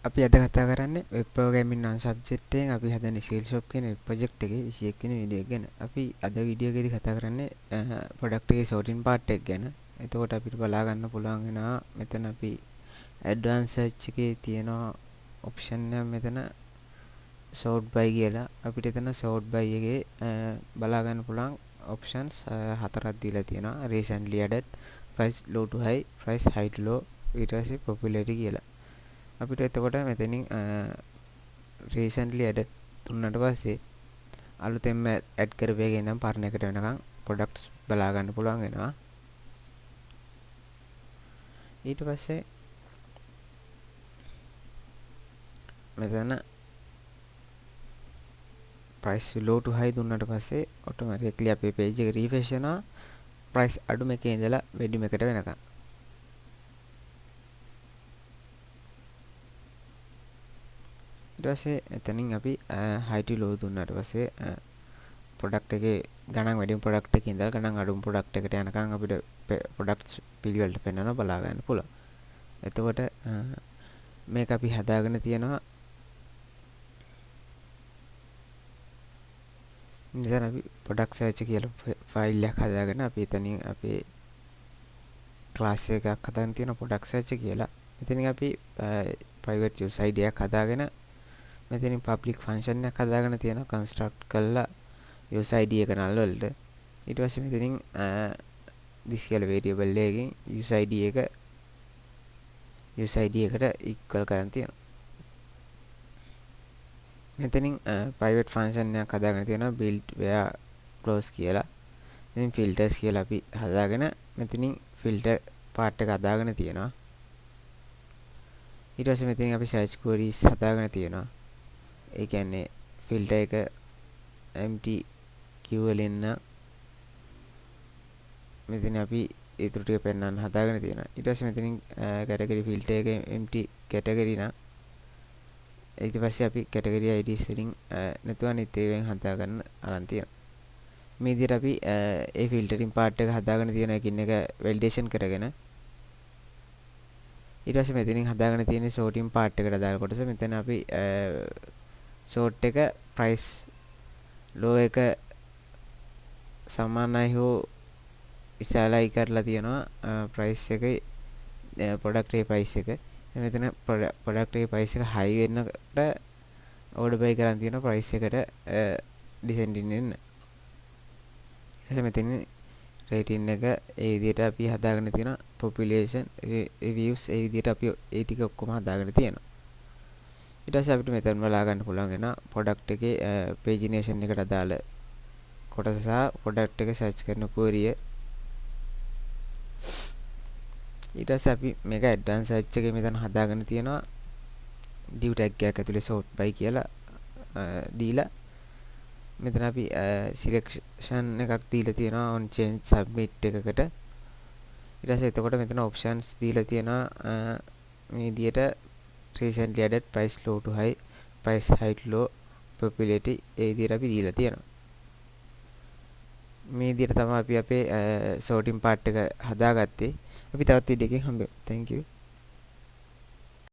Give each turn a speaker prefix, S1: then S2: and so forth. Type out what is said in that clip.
S1: අපි අද කතා කරන්නේ වෙබ් ප්‍රෝග්‍රෑමින් නම් සබ්ජෙක්ට් එකෙන් අපි හදන ස්කිල් ෂොප් කියන වෙබ් ප්‍රොජෙක්ට් එකේ 21 වෙනි වීඩියෝ එක ගැන. අපි අද වීඩියෝ එකේදී කතා කරන්නේ ප්‍රොඩක්ට් එකේ සෝටින් පාර්ට් එක ගැන. එතකොට අපිට බලා ගන්න පුළුවන් වෙනවා මෙතන අපි ඇඩ්වාන්ස් සර්ච් එකේ තියෙන ඔප්ෂන් එක මෙතන sort by කියලා. අපිට එතන sort by එකේ බලා ගන්න පුළුවන් options හතරක් දීලා තියෙනවා. recently added, price low to high, price high to low, ඊට පස්සේ popularity කියලා. අපිට එතකොට මෙතනින් recently added දුන්නාට පස්සේ අලුතෙන්ම ඇඩ් කරපු එකේ ඉඳන් පරණ එකට වෙනකන් products බලා ගන්න පුළුවන් වෙනවා. ඊට පස්සේ මෙතන price low to high දුන්නාට පස්සේ automatically අපේ page එක refresh වෙනවා price අඩුම එකේ ඉඳලා වැඩිම එකට වෙනකන්. ඊට පස්සේ එතනින් අපි high to low දුන්නාට පස්සේ product එකේ ගණන් වැඩිම product එකේ ඉඳලා ගණන් අඩුම product එකට යනකම් අපිට products පිළිවෙලට පෙන්වනවා බලා ගන්න පුළුවන්. එතකොට මේක අපි හදාගෙන තියෙනවා ඉතින් අපි product search කියලා ෆයිල් එකක් හදාගෙන අපි එතනින් අපේ class එකක් හදාගෙන තියෙනවා product search කියලා. මෙතනින් අපි private user ID එකක් හදාගෙන මෙතනින් public function එකක් හදාගෙන තියෙනවා construct කරලා user ID එක null වලට. ඊට පස්සේ මෙතනින් this කියලා variable එකකින් user ID එකට equal කරන් තියෙනවා. මෙතනින් private function එකක් හදාගෙන තියෙනවා build where close කියලා. ඉතින් filters කියලා අපි හදාගෙන මෙතනින් filter part එක හදාගෙන තියෙනවා. ඊට පස්සේ මෙතනින් අපි search queries හදාගෙන තියෙනවා. ඒ කියන්නේ filter එක empty queue වලින් මෙතන අපි ඒ ත්‍රුටි ටික පෙන්වන්න හදාගෙන තියෙනවා. ඊට පස්සේ මෙතනින් category filter එකේ empty category නා ඊට පස්සේ අපි category IDs වලින් නැතුව අනිත් ඒවායින් හදා ගන්න අරන් තියෙනවා. මේ විදිහට අපි ඒ filtering part එක හදාගෙන තියෙන එකින් එක validation කරගෙන ඊට පස්සේ මෙතනින් හදාගෙන තියෙන sorting part එකට දාලා කොටස මෙතන අපි sort එක price low එක සමානයි හෝ ඉස්සලයි කරලා තියෙනවා price එකේ product එකේ price එක. මෙතන product එකේ price එක high වෙනකොට order by කරන් තියෙන price එකට descending වෙන්න. මෙතන rating එක ඒ විදිහට අපි හදාගෙන තියෙනවා population reviews ඒ විදිහට අපි ඒ ටික ඔක්කොම හදාගෙන තියෙනවා. ඊට පස්සේ අපිට මෙතන බලා ගන්න පුළුවන් වෙනවා product එකේ pagination එකට අදාළ කොටස සහ product එක search කරන query. ඊට පස්සේ අපි මේක advanced search එකේ මෙතන හදාගෙන තියෙනවා div tag එකක් ඇතුලේ sort by කියලා දීලා මෙතන අපි selection එකක් දීලා තියෙනවා on change submit එකකට. ඊට පස්සේ එතකොට මෙතන options දීලා තියෙනවා මේ විදියට recently added, price low to high, price high to low, popularity ඒ විදියට අපි දීලා තියෙනවා. මේ විදියට තමයි අපි අපේ sorting part එක හදාගත්තේ. අපි තවත් වීඩියෝ එකකින් හම්බෙමු. Thank you.